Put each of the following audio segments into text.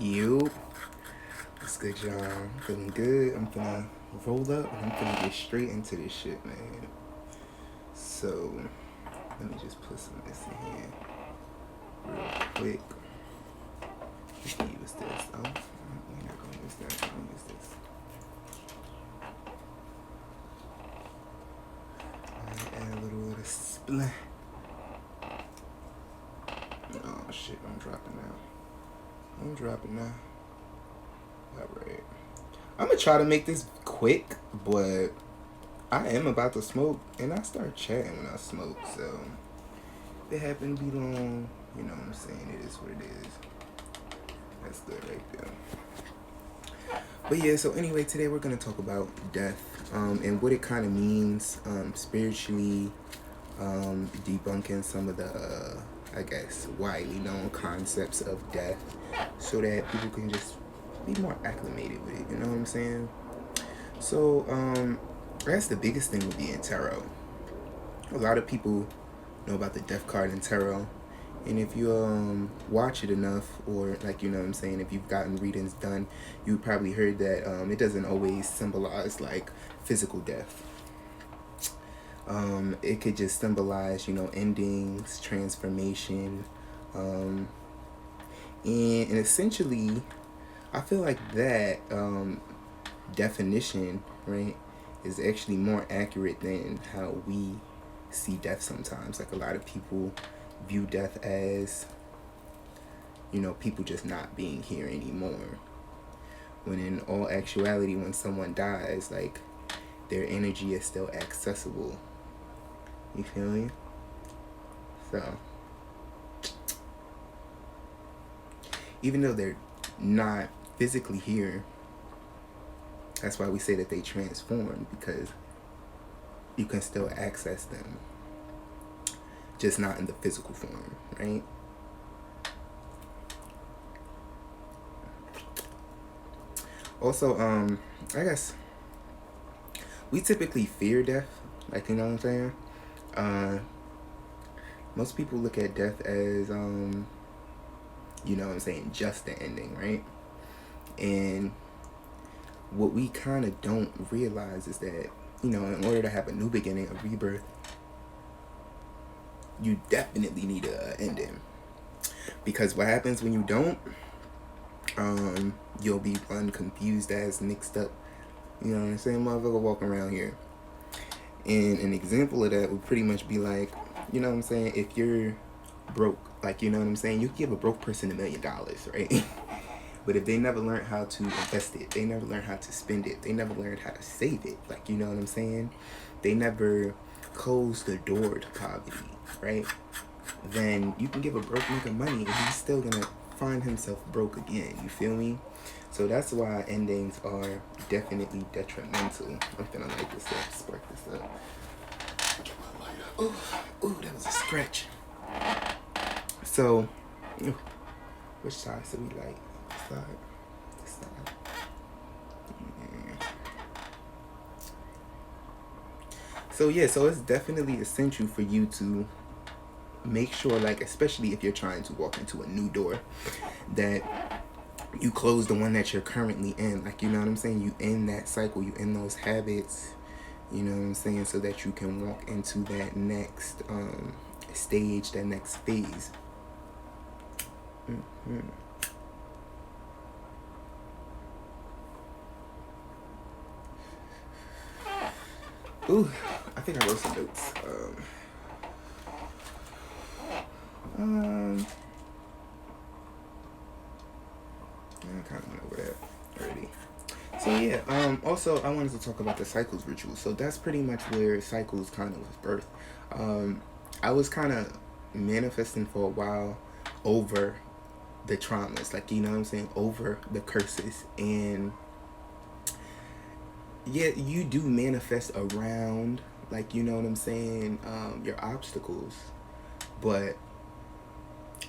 You, what's good, y'all? I'm feeling good. I'm gonna roll up and I'm gonna get straight into this shit, man. So, let me just put some of this in here real quick. We can use this. Oh, we're not gonna use that. I'm gonna use this. Alright, add a little bit of splat. Oh shit, I'm dropping now. Alright. I'm gonna try to make this quick, but I am about to smoke, and I start chatting when I smoke, so if it happen to be long, you know what I'm saying, it is what it is. That's good right there. But yeah, so anyway, today we're gonna talk about death, and what it kind of means, spiritually, debunking some of the, I guess, widely known concepts of death, so that people can just be more acclimated with it, you know what I'm saying? So, I guess the biggest thing would be in tarot. A lot of people know about the death card in tarot, and if you watch it enough, or like, you know what I'm saying, if you've gotten readings done, you probably heard that it doesn't always symbolize like physical death. It could just symbolize, you know, endings, transformation, and essentially, I feel like that definition, right, is actually more accurate than how we see death sometimes. Like, a lot of people view death as, you know, people just not being here anymore, when in all actuality, when someone dies, like, their energy is still accessible. You feel me? So, even though they're not physically here, that's why we say that they transform, because you can still access them, just not in the physical form, right? Also, I guess we typically fear death, like, you know what I'm saying? Most people look at death as, you know what I'm saying, just the ending, right? And what we kind of don't realize is that, you know, in order to have a new beginning, a rebirth, you definitely need an ending. Because what happens when you don't, you'll be confused as, mixed up, you know what I'm saying, motherfucker walking around here. And an example of that would pretty much be like, you know what I'm saying, if you're broke, like, you know what I'm saying, you can give a broke person $1 million, right? But if they never learned how to invest it, they never learned how to spend it, they never learned how to save it, like, you know what I'm saying, they never closed the door to poverty, right? Then you can give a broke nigga money and he's still gonna find himself broke again, you feel me? So that's why endings are definitely detrimental. I'm gonna light this up, spark this up. Ooh, that was a stretch. So, which side should we light? This side. Yeah. So yeah, so it's definitely essential for you to make sure, like, especially if you're trying to walk into a new door, that you close the one that you're currently in. Like, you know what I'm saying, you end that cycle, you end those habits, you know what I'm saying, so that you can walk into that next stage, that next phase. Ooh, I think I wrote some notes. I kind of went over that already. So yeah, also I wanted to talk about the cycles ritual. So that's pretty much where cycles kind of was birthed. I was kind of manifesting for a while over the traumas, like, you know what I'm saying, over the curses, and yeah, you do manifest around, like, you know what I'm saying, your obstacles, but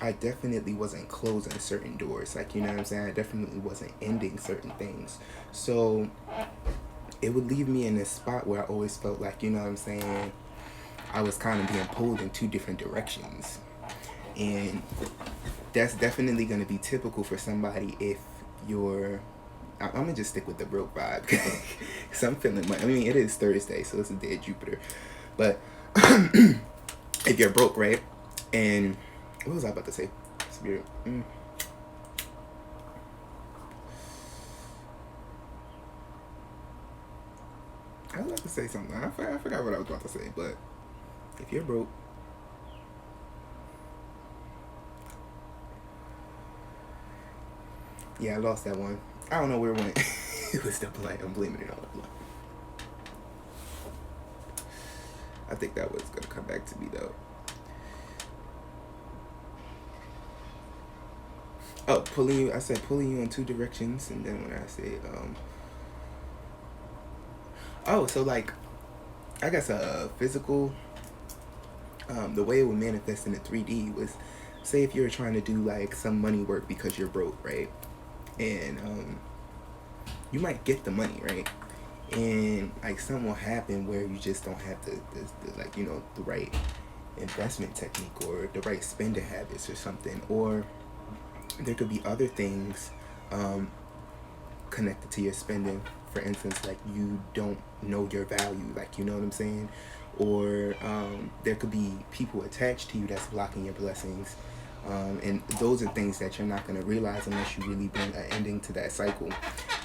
I definitely wasn't closing certain doors, like, you know what I'm saying, I definitely wasn't ending certain things. So it would leave me in this spot where I always felt like, you know what I'm saying, I was kind of being pulled in two different directions. And that's definitely going to be typical for somebody if you're. I'm gonna just stick with the broke vibe because I'm feeling I mean, it is Thursday, so it's a day of Jupiter. But if you're broke, right? And what was I about to say? Spirit. I was about to say something. I forgot what I was about to say. But if you're broke, yeah, I lost that one. I don't know where it went. It was the blank. I'm blaming it on the blank. I think that was gonna come back to me though. Oh, pulling you. I said pulling you in two directions, and then when I said, oh, so like, I guess a physical, the way it would manifest in the 3D was, say if you're trying to do like some money work because you're broke, right? And you might get the money, right? And like something will happen where you just don't have the like, you know, the right investment technique or the right spending habits or something, or there could be other things connected to your spending. For instance, like you don't know your value, like, you know what I'm saying? Or there could be people attached to you that's blocking your blessings. And those are things that you're not going to realize unless you really bring an ending to that cycle.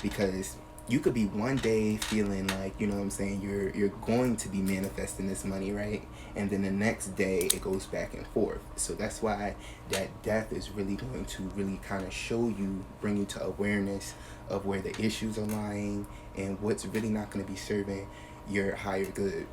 Because you could be one day feeling like, you know what I'm saying, you're going to be manifesting this money, right? And then the next day it goes back and forth. So that's why that death is really going to really kind of show you, bring you to awareness of where the issues are lying and what's really not going to be serving your higher good.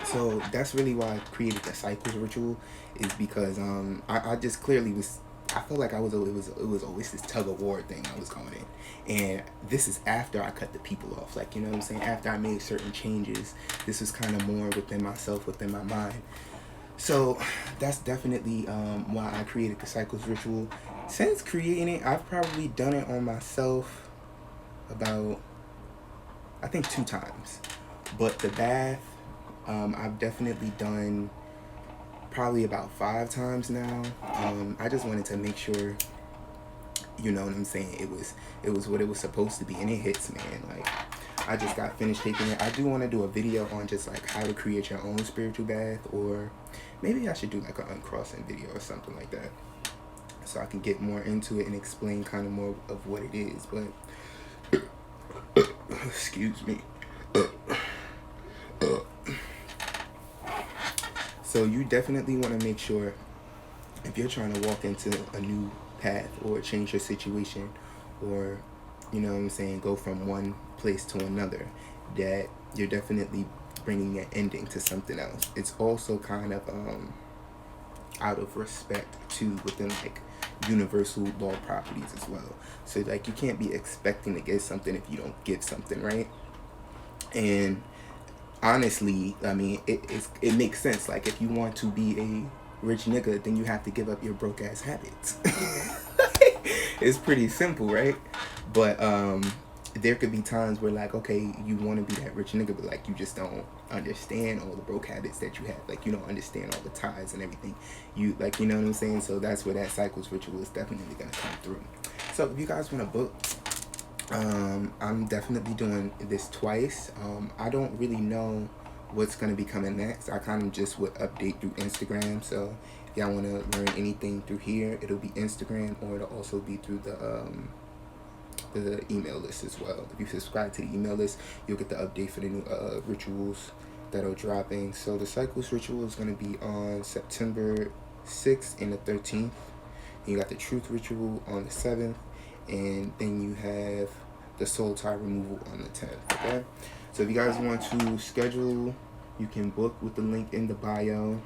So that's really why I created the cycles ritual, is because I just clearly was, I felt like it was always this tug of war thing I was going in. And this is after I cut the people off, like, you know what I'm saying, after I made certain changes. This was kind of more within myself, within my mind. So that's definitely why I created the cycles ritual. Since creating it, I've probably done it on myself about, I think, 2 times. But the bath, I've definitely done probably about 5 times now. I just wanted to make sure, you know what I'm saying, it was what it was supposed to be, and it hits, man. Like, I just got finished taking it. I do want to do a video on just like how to create your own spiritual bath, or maybe I should do like an uncrossing video or something like that, so I can get more into it and explain kind of more of what it is. But excuse me. So you definitely want to make sure, if you're trying to walk into a new path or change your situation, or, you know what I'm saying, go from one place to another, that you're definitely bringing an ending to something else. It's also kind of out of respect to within like universal law properties as well. So like you can't be expecting to get something if you don't give something, right? And honestly, I mean, it makes sense. Like, if you want to be a rich nigga, then you have to give up your broke ass habits. It's pretty simple, right? But there could be times where, like, okay, you want to be that rich nigga, but like you just don't understand all the broke habits that you have. Like, you don't understand all the ties and everything. You, like, you know what I'm saying? So that's where that cycles ritual is definitely gonna come through. So if you guys want to book, I'm definitely doing this twice. I don't really know what's going to be coming next. I kind of just would update through Instagram. So if y'all want to learn anything through here, it'll be Instagram, or it'll also be through the email list as well. If you subscribe to the email list, you'll get the update for the new rituals that are dropping. So the cycles ritual is going to be on September 6th and the 13th. And you got the truth ritual on the 7th. And then you have the soul tie removal on the 10th, okay? So if you guys want to schedule, you can book with the link in the bio.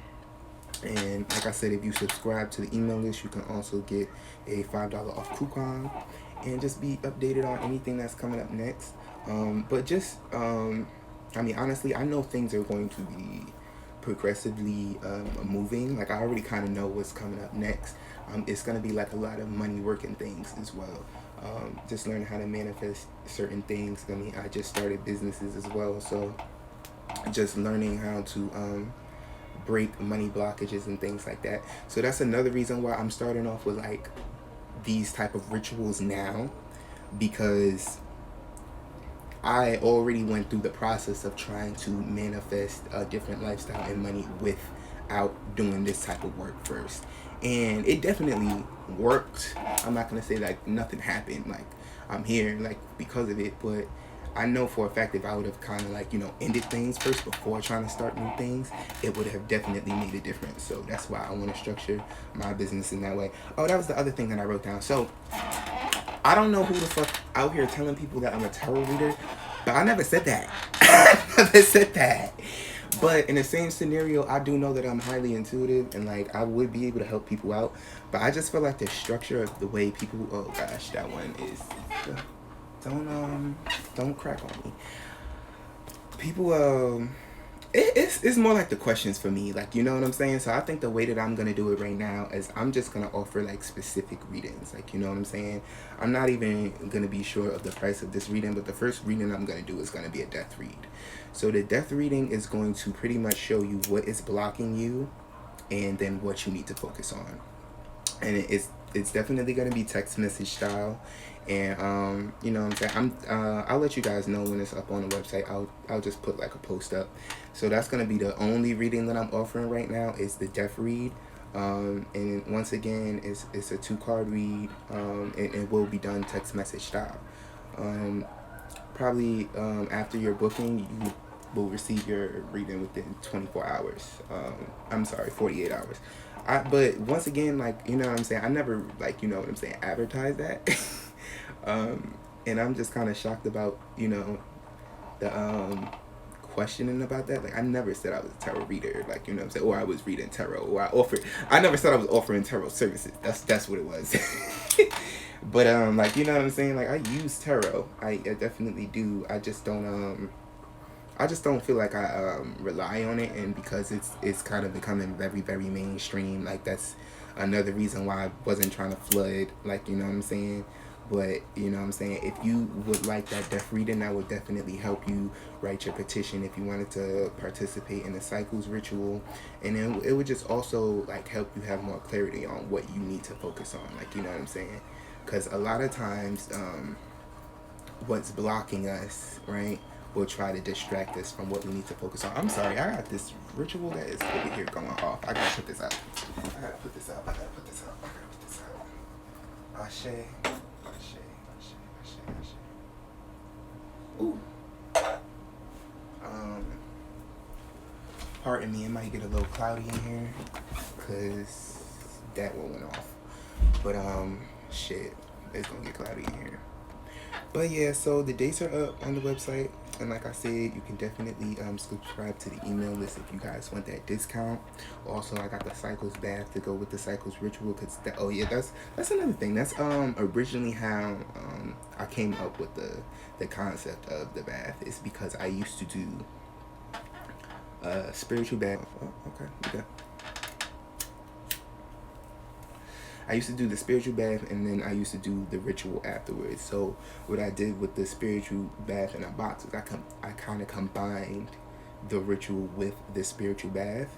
And like I said, if you subscribe to the email list, you can also get a $5 off coupon and just be updated on anything that's coming up next. But just, I mean, honestly, I know things are going to be progressively moving. Like, I already kind of know what's coming up next. It's going to be like a lot of money working things as well. Just learning how to manifest certain things. I mean, I just started businesses as well, so just learning how to break money blockages and things like that. So that's another reason why I'm starting off with like these type of rituals now, because I already went through the process of trying to manifest a different lifestyle and money without doing this type of work first. And it definitely worked. I'm not gonna say like nothing happened, like I'm here like because of it, but I know for a fact if I would have kind of like, you know, ended things first before trying to start new things, it would have definitely made a difference. So that's why I want to structure my business in that way. Oh, that was the other thing that I wrote down. So I don't know who the fuck out here telling people that I'm a tarot reader, but I never said that. I never said that. But in the same scenario, I do know that I'm highly intuitive and like I would be able to help people out. But I just feel like the structure of the way people, oh gosh, that one is, don't crack on me. People, it's more like the questions for me, like, you know what I'm saying? So I think the way that I'm gonna do it right now is I'm just gonna offer like specific readings, like, you know what I'm saying? I'm not even gonna be sure of the price of this reading, but the first reading I'm gonna do is gonna be a death read. So the death reading is going to pretty much show you what is blocking you and then what you need to focus on. And it's definitely gonna be text message style. And you know what I'm saying, I'll let you guys know when it's up on the website. I'll just put like a post up. So that's gonna be the only reading that I'm offering right now is the death read. And once again, it's a 2-card read. And it will be done text message style. Probably after your booking, you will receive your reading within 24 hours. I'm sorry, 48 hours. But once again, like, you know what I'm saying, I never, like, you know what I'm saying, advertise that. And I'm just kind of shocked about, you know, the questioning about that. Like, I never said I was a tarot reader, like, you know what I'm saying, or I was reading tarot, or I never said I was offering tarot services. That's what it was. But like, you know what I'm saying, like, I use tarot. I definitely do. I just don't feel like I rely on it, and because it's kind of becoming very, very mainstream, like that's another reason why I wasn't trying to flood, like, you know what I'm saying. But you know what I'm saying, if you would like that death reading, that would definitely help you write your petition if you wanted to participate in the cycles ritual. And then it would just also like help you have more clarity on what you need to focus on, like, you know what I'm saying, because a lot of times what's blocking us, right, will try to distract us from what we need to focus on. I'm sorry, I got this ritual that is over here going off. I gotta put this out. Ashe. Ooh. Pardon me, it might get a little cloudy in here because that one went off. But shit, it's gonna get cloudy in here. But yeah, so the dates are up on the website, and like I said, you can definitely subscribe to the email list if you guys want that discount. Also, I got the cycles bath to go with the cycles ritual, because oh yeah, that's another thing. That's originally how I came up with the concept of the bath. Is because I used to do spiritual bath. Oh, okay, we got. I used to do the spiritual bath, and then I used to do the ritual afterwards. So what I did with the spiritual bath in a box is I kind of combined the ritual with the spiritual bath.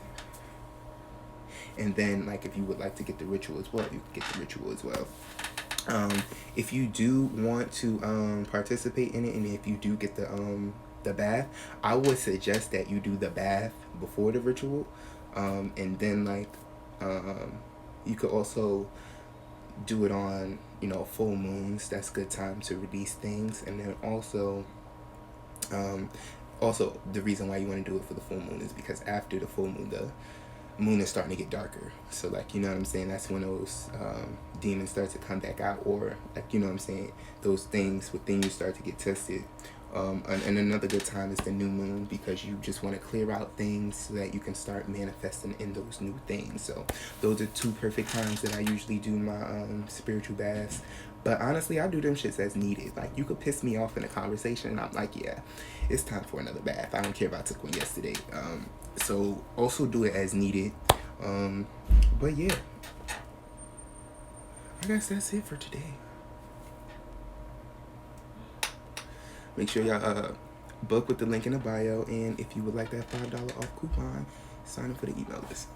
And then, like, if you would like to get the ritual as well, you can get the ritual as well. If you do want to participate in it, and if you do get the bath, I would suggest that you do the bath before the ritual, and then like you could also do it on, you know, full moons. That's a good time to release things. And then also the reason why you want to do it for the full moon is because after the full moon, the moon is starting to get darker. So, like, you know what I'm saying, that's when those demons start to come back out, or like, you know what I'm saying, those things within you start to get tested. And another good time is the new moon, because you just want to clear out things so that you can start manifesting in those new things. So those are 2 perfect times that I usually do my spiritual baths. But honestly, I do them shits as needed. Like, you could piss me off in a conversation and I'm like, yeah, it's time for another bath. I don't care if I took one yesterday. So also do it as needed. But yeah, I guess that's it for today. Make sure y'all book with the link in the bio, and if you would like that $5 off coupon, Sign up for the email list.